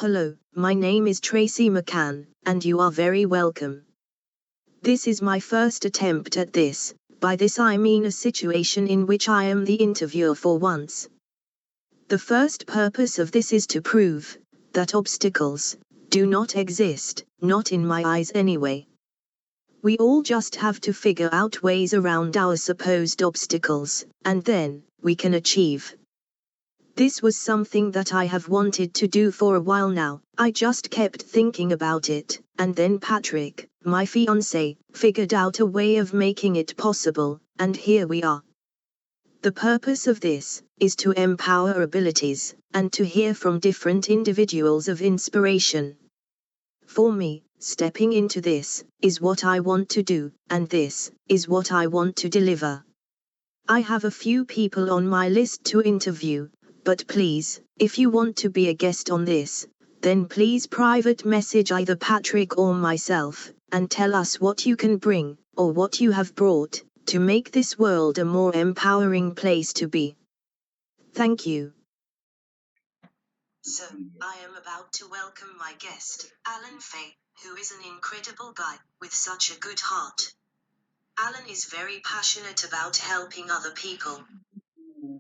Hello, my name is Tracy McCann, and you are very welcome. This is my first attempt at this. By this I mean a situation in which I am the interviewer for once. The first purpose of this is to prove that obstacles do not exist, not in my eyes anyway. We all just have to figure out ways around our supposed obstacles, and then we can achieve. This was something that I have wanted to do for a while now. I just kept thinking about it, and then Patrick, my fiancé, figured out a way of making it possible, and here we are. The purpose of this is to empower abilities, and to hear from different individuals of inspiration. For me, stepping into this is what I want to do, and this is what I want to deliver. I have a few people on my list to interview. But please, if you want to be a guest on this, then please private message either Patrick or myself, and tell us what you can bring, or what you have brought, to make this world a more empowering place to be. Thank you. So, I am about to welcome my guest, Alan Fay, who is an incredible guy, with such a good heart. Alan is very passionate about helping other people.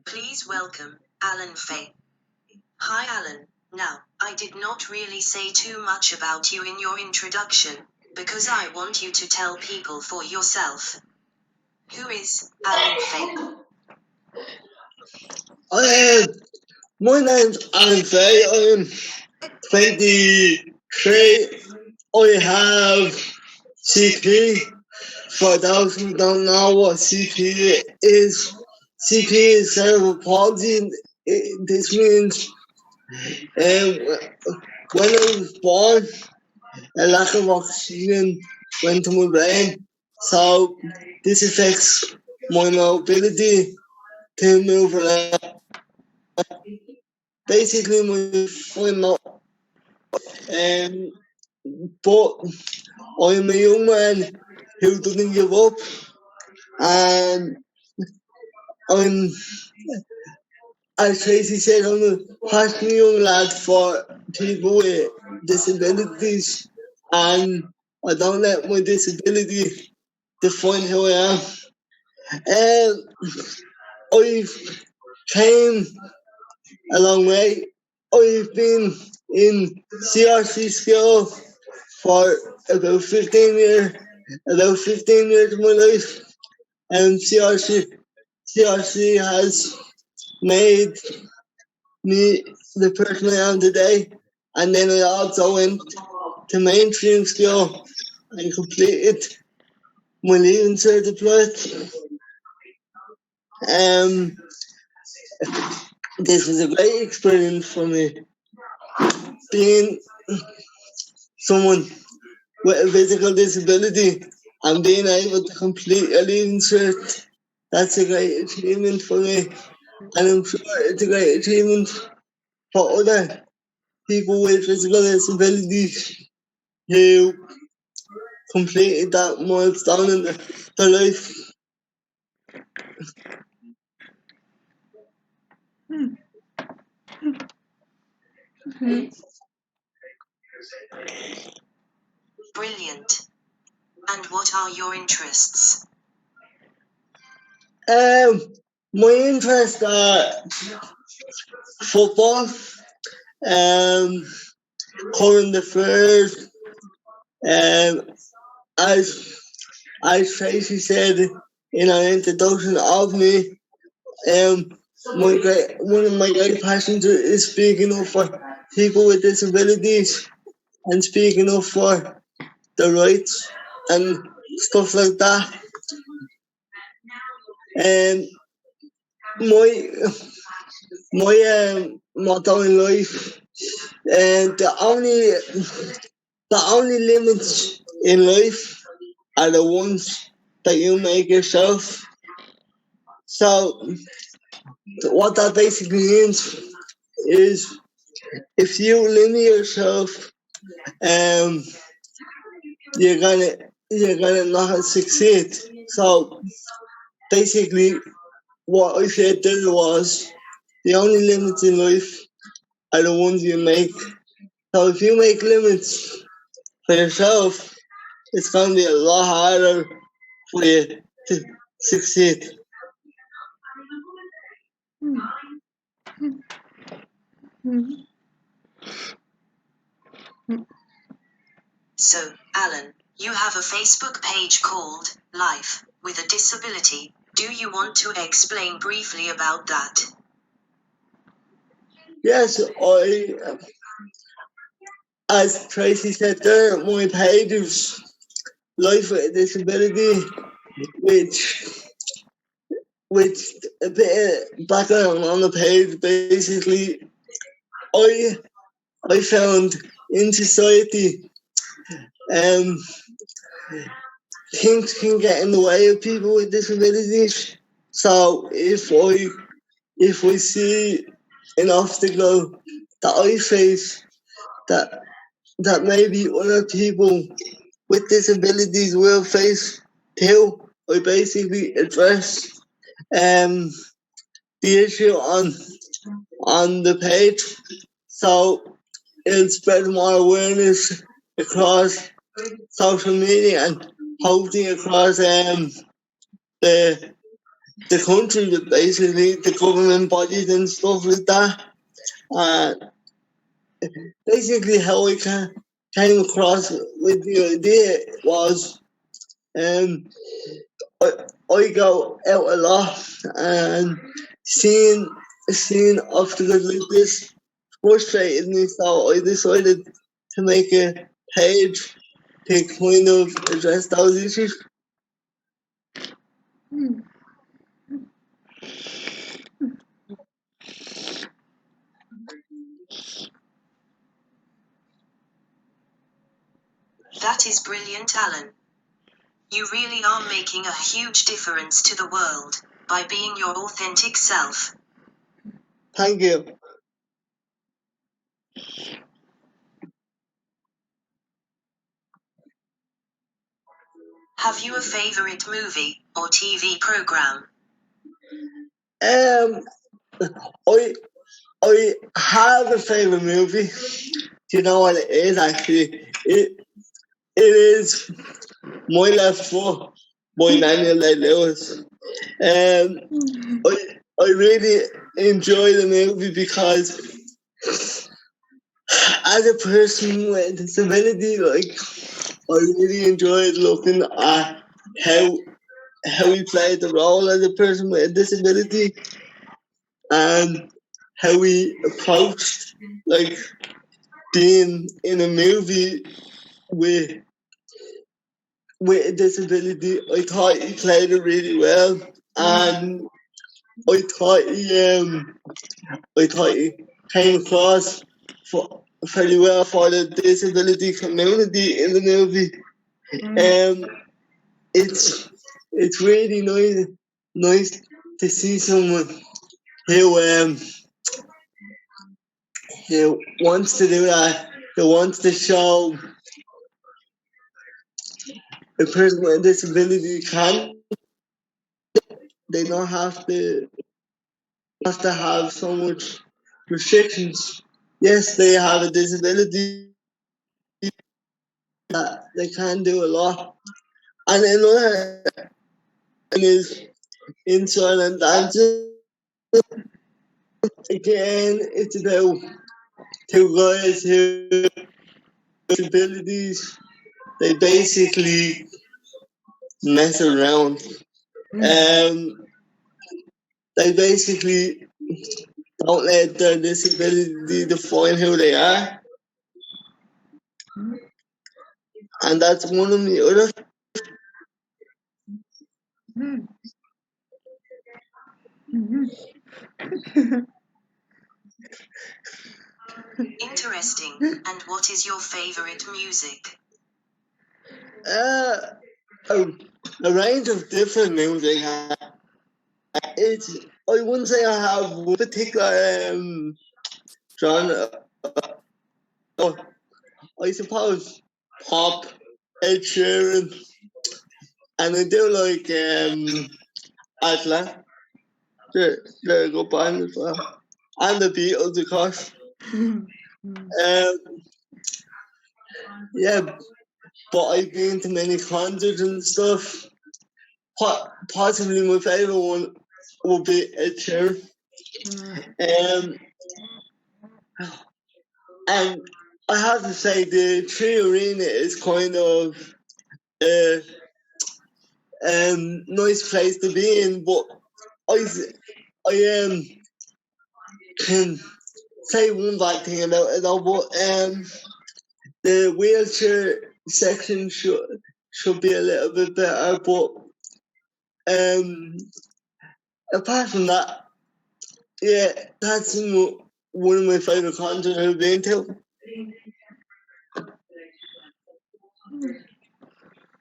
Please welcome, Alan Fay. Hi Alan, now, I did not really say too much about you in your introduction, because I want you to tell people for yourself. Who is Alan Fay? My name's Alan Fay. I'm 23. I have CP. For those who don't know what CP is cerebral palsy. This means when I was born, a lack of oxygen went to my brain. So this affects my mobility to move around. Basically, but I'm a young man who doesn't give up, and I'm, as Tracy said, I'm a passionate young lad for people with disabilities, and I don't let my disability define who I am. I've came a long way. I've been in CRC school for about 15 years of my life, and CRC has made me the person I am today. And then I also went to mainstream school and completed my leaving certificate. This was a great experience for me. Being someone with a physical disability and being able to complete a leaving cert, that's a great achievement for me. And I'm sure it's a great achievement for other people with physical disabilities who completed that milestone in their life. Brilliant. And what are your interests? My interests are football, current affairs, as Tracy said in our introduction of me, one of my great passions is speaking up for people with disabilities and speaking up for the rights and stuff like that. And my motto in life, and the only limits in life are the ones that you make yourself. So what that basically means is if you limit yourself, um, you're gonna not succeed. So basically, what I said there was the only limits in life are the ones you make. So if you make limits for yourself, it's going to be a lot harder for you to succeed. So, Alan, you have a Facebook page called Life with a Disability. Do you want to explain briefly about that? Yes, as Tracy said there, my page is Life with a Disability, which a bit of background on the page. Basically, I I found in society, um, things can get in the way of people with disabilities. So if we see an obstacle that I face that maybe other people with disabilities will face too, I basically address um the issue on the page, so it'll spread more awareness across social media and hopefully across the the country, with basically the government bodies and stuff like that. Uh, Basically, how I came across with the idea was um, I, I go out a lot and seeing obstacles like this frustrated me, so I decided to make a page to kind of address those issues. That is brilliant, Alan. You really are making a huge difference to the world by being your authentic self. Thank you. Have you a favorite movie or TV program? Um, I I have a favorite movie. Do you know what it is? Actually, it is My Left Foot by Daniel Day Lewis. I I really enjoy the movie because as a person with a disability, like I really enjoyed looking at how he played the role as a person with a disability and how he approached like being in a movie with a disability. I thought he played it really well, and I thought he came across very well for the disability community in the movie. It's really nice to see someone who wants to do that, who wants to show a person with a disability can. They don't have to have so much restrictions. Yes, they have a disability that they can do a lot. And another thing is inside and dancing. Again, it's about two guys who have disabilities. They basically mess around. Um, they basically don't let their disability define who they are. And that's one of the other. Interesting. And what is your favorite music? Uh, a, a range of different music. It's I wouldn't say I have one particular genre. Oh, I suppose pop, Ed Sheeran, and I do like Atlas. They're a good band as well, and the Beatles, of course. Yeah, but I've been to many concerts and stuff. Possibly my favorite one will be Ed Sheeran. And I have to say the Tree Arena is kind of a nice place to be in, but I can say one bad thing about it though, but the wheelchair section should be a little bit better, but apart from that, yeah, that's one of my favorite concerts I've been to.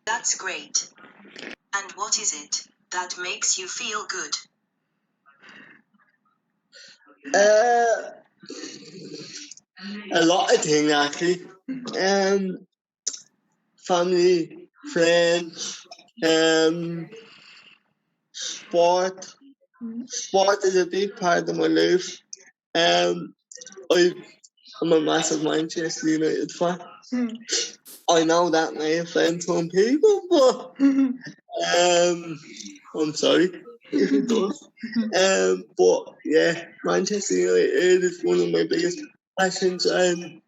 That's great. And what is it that makes you feel good? A lot of things actually. Family, friends, sport. Sport is a big part of my life. Um, I'm a massive Manchester United fan. I know that may offend some people, but I'm sorry if it does. But yeah, Manchester United is one of my biggest passions, and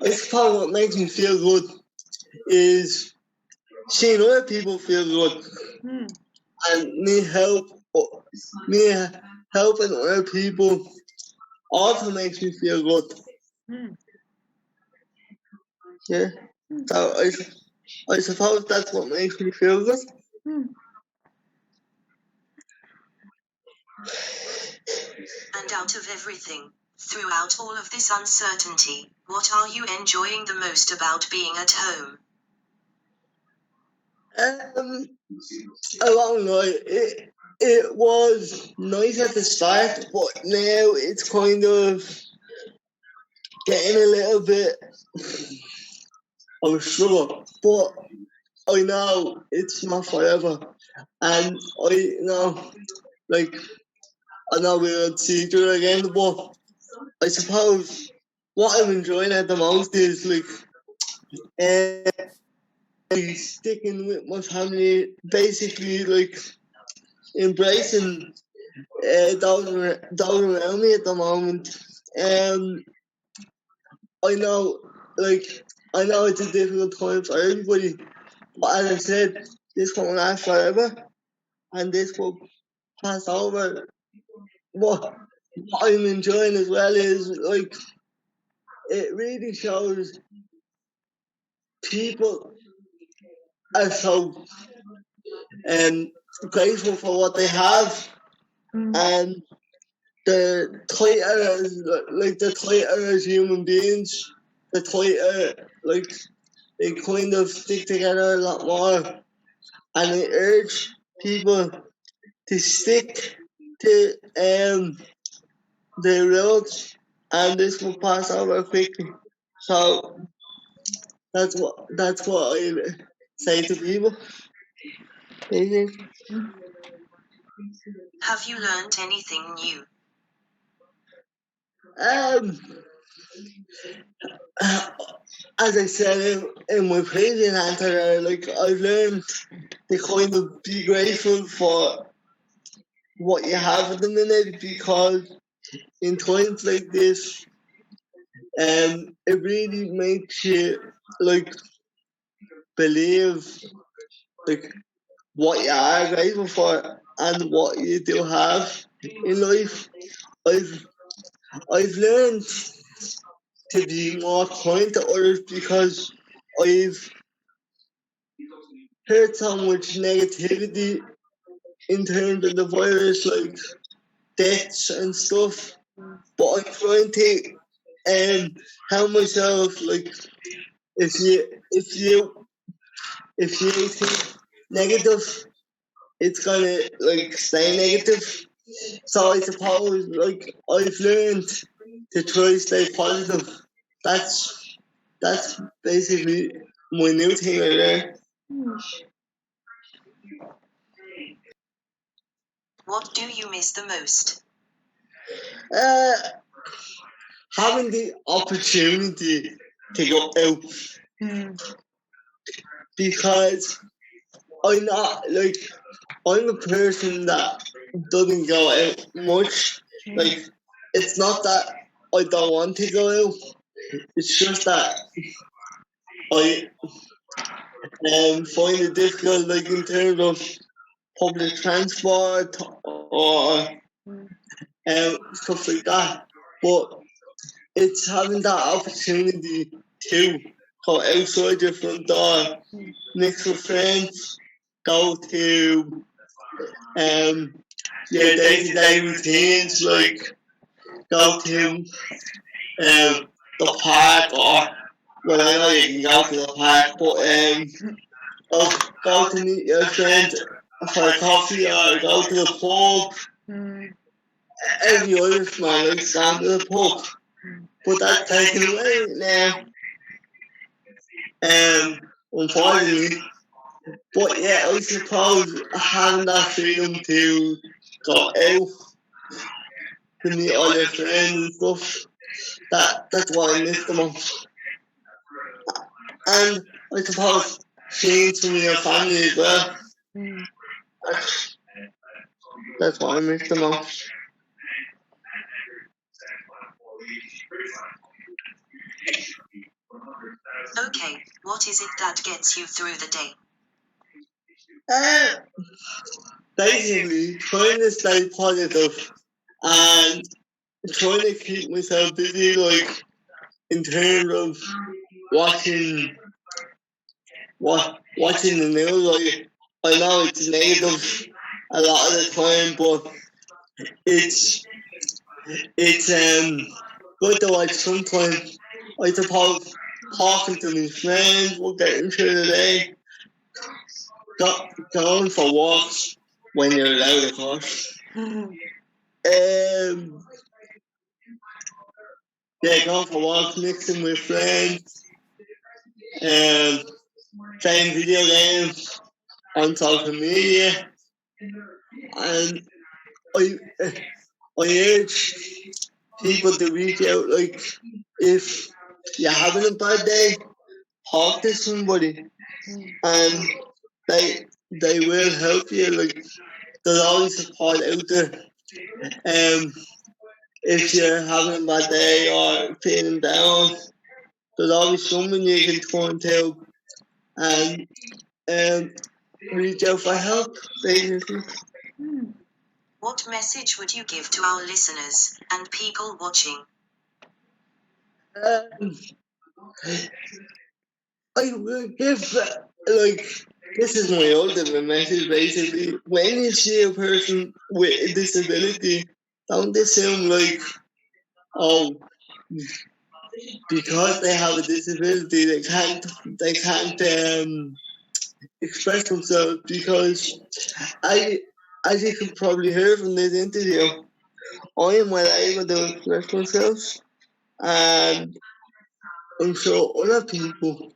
I suppose what makes me feel good is seeing other people feel good, and me helping other people also makes me feel good. Yeah, so I suppose that's what makes me feel good. And out of everything, throughout all of this uncertainty, what are you enjoying the most about being at home? I don't know. It was nice at the start, but now it's kind of getting a little bit of a struggle. But I know it's not forever, and I know, like, I know we'll see each other again. But I suppose what I'm enjoying at the most is like sticking with my family, basically like embracing those around me at the moment. Um, I know, like, I know it's a difficult time for everybody, but as I said, this won't last forever, and this will pass over. What I'm enjoying as well is like it really shows people are so grateful for what they have, and the tighter as like the tighter as human beings, the tighter like they kind of stick together a lot more, and I urge people to stick to the roads, and this will pass over quickly. So that's what I say to people. Have you learned anything new? Um, as I said in my previous answer, like I've learned to kind of be grateful for what you have at the minute, because in times like this, it really makes you like believe like what you are grateful for and what you do have in life. I've I've learned to be more kind to others because I've heard so much negativity in terms of the virus, like deaths and stuff. But I'm trying to help myself, like if you think negative, it's gonna like stay negative. So I suppose like I've learned to try stay positive. That's that's basically my new thing I learned. What do you miss the most? Uh, Having the opportunity to go out because I'm not like I'm a person that doesn't go out much. Like it's not that I don't want to go out. It's just that I find it difficult, like in terms of public transport or stuff like that. But it's having that opportunity to go outside your front door, mix with friends, go to your day-to-day routines, like go to the park, or well, I know you can go to the park, but go to meet your friends for a coffee or go to the pub. Every Irishman likes going to the pub, but that's taken away now. Unfortunately, but yeah, I suppose having that freedom to go out to meet all your friends and stuff, that's what I miss the most. And I suppose seeing some of your family as well. That's, that's what I miss the most. Okay, what is it that gets you through the day? Uh, Basically, trying to stay positive and trying to keep myself busy, like in terms of watching watching the news. I know it's negative a lot of the time, but it's it's good to watch sometimes. I suppose talking to my friends, we're getting through the day, going for walks when you're allowed, of course. Yeah, going for walks, mixing with friends, um, playing video games on social media, and I I urge people to reach out. Like if you're having a bad day, talk to somebody, and they will help you. Like there's always support out there. If you're having a bad day or feeling down, there's always someone you can turn to and um, reach out for help, basically. What message would you give to our listeners and people watching? Um, I will give, like, this is my ultimate message, basically. When you see a person with a disability, don't assume, like, oh, because they have a disability, they can't express themselves, because I, as you can probably hear from this interview, I am well able to express myself, and I'm sure other people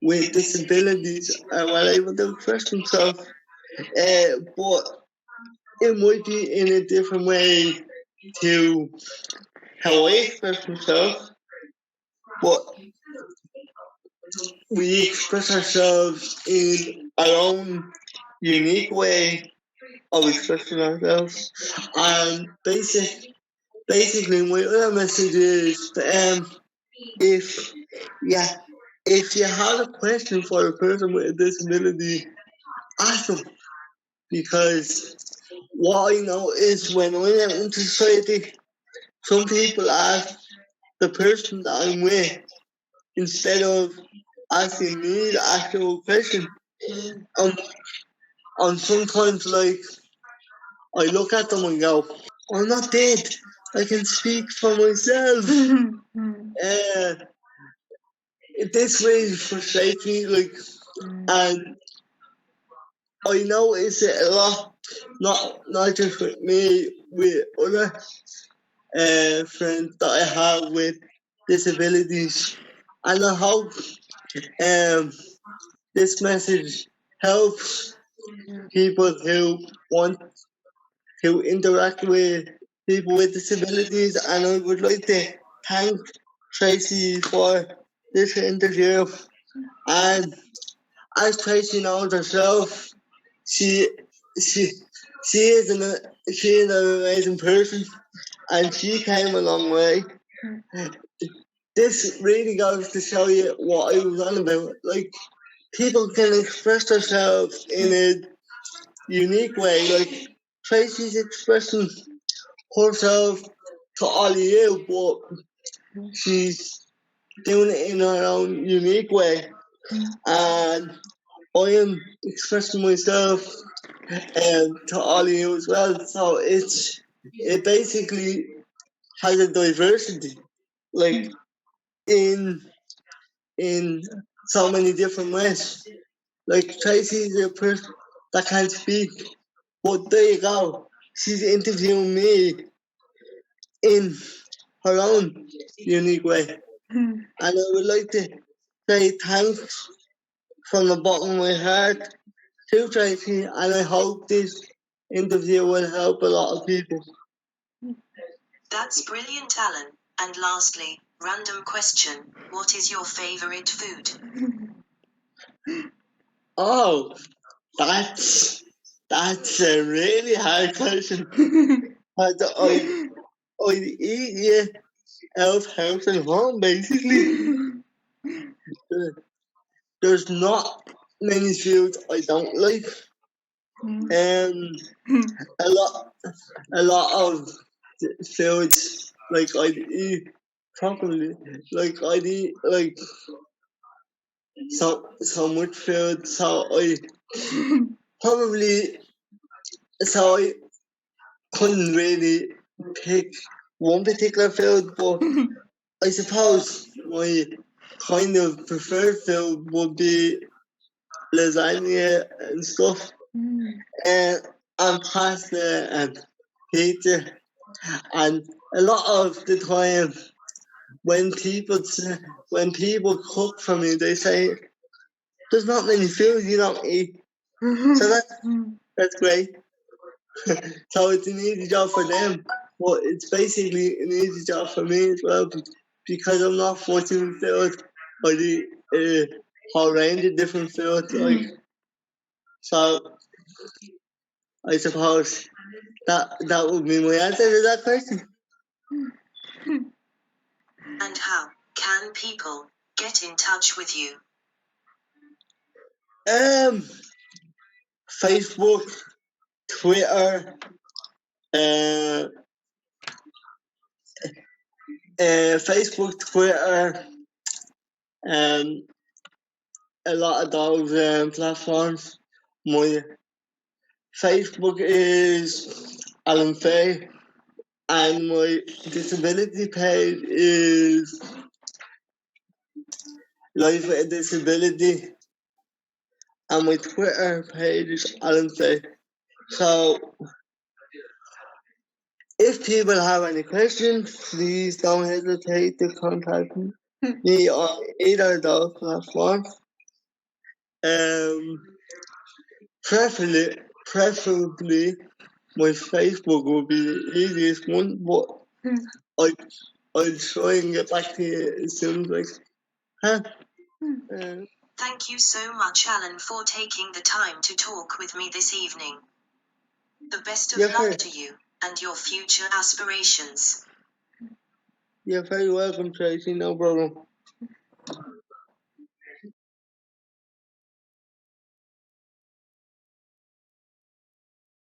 with disabilities are well able to express themselves, but it might be in a different way to how I express myself, but we express ourselves in our own unique way of expressing ourselves. And basically, my other message is if yeah, if you have a question for a person with a disability, ask them, because what I know is when I'm out in society, some people ask the person that I'm with instead of asking me the actual question. Um, and sometimes, like, I look at them and go, I'm not dead. I can speak for myself. uh, this really frustrates me, like, and I notice it a lot, not just with me, with other friends that I have with disabilities. And I hope um, this message helps people who want to interact with people with disabilities. And I would like to thank Tracy for this interview. And as Tracy knows herself, she she she is an amazing person, and she came a long way. This really goes to show you what I was on about. Like, people can express themselves in a unique way. Like, Tracy's expressing herself to all of you, but she's doing it in her own unique way. And I am expressing myself to all of you as well. So it basically has a diversity, like in in so many different ways. Like, Tracy's a person that can't speak, but there you go. She's interviewing me in her own unique way. And I would like to say thanks from the bottom of my heart to Tracy, and I hope this interview will help a lot of people. That's brilliant, Alan. And lastly, random question, what is your favorite food? Oh, that's a really hard question. I eat you out of house and home, basically. There's not many foods I don't like. A lot a lot of foods like I'd eat properly. Like, I'd eat like so much food, so I probably so I couldn't really pick one particular food, but I suppose my kind of preferred food would be lasagna and stuff, and pasta and pizza. And a lot of the time, when people cook for me, they say there's not many foods you don't eat. So that's great. So it's an easy job for them, but it's basically an easy job for me as well, because I'm not forcing food. I eat a whole range of different foods. Like, so I suppose that would be my answer to that question. And how can people get in touch with you? Facebook, Twitter, uh, Facebook, Twitter, and a lot of those platforms. My Facebook is Alan Fay, and my disability page is Life with a Disability, and my Twitter page is Alan Fay. So, if people have any questions, please don't hesitate to contact me on either of those platforms. Preferably, my Facebook would be the easiest one, but I'll try and get back to you as soon as I can. Thank you so much, Alan, for taking the time to talk with me this evening. The best of luck to you and your future aspirations. You're very welcome, Tracy. No problem.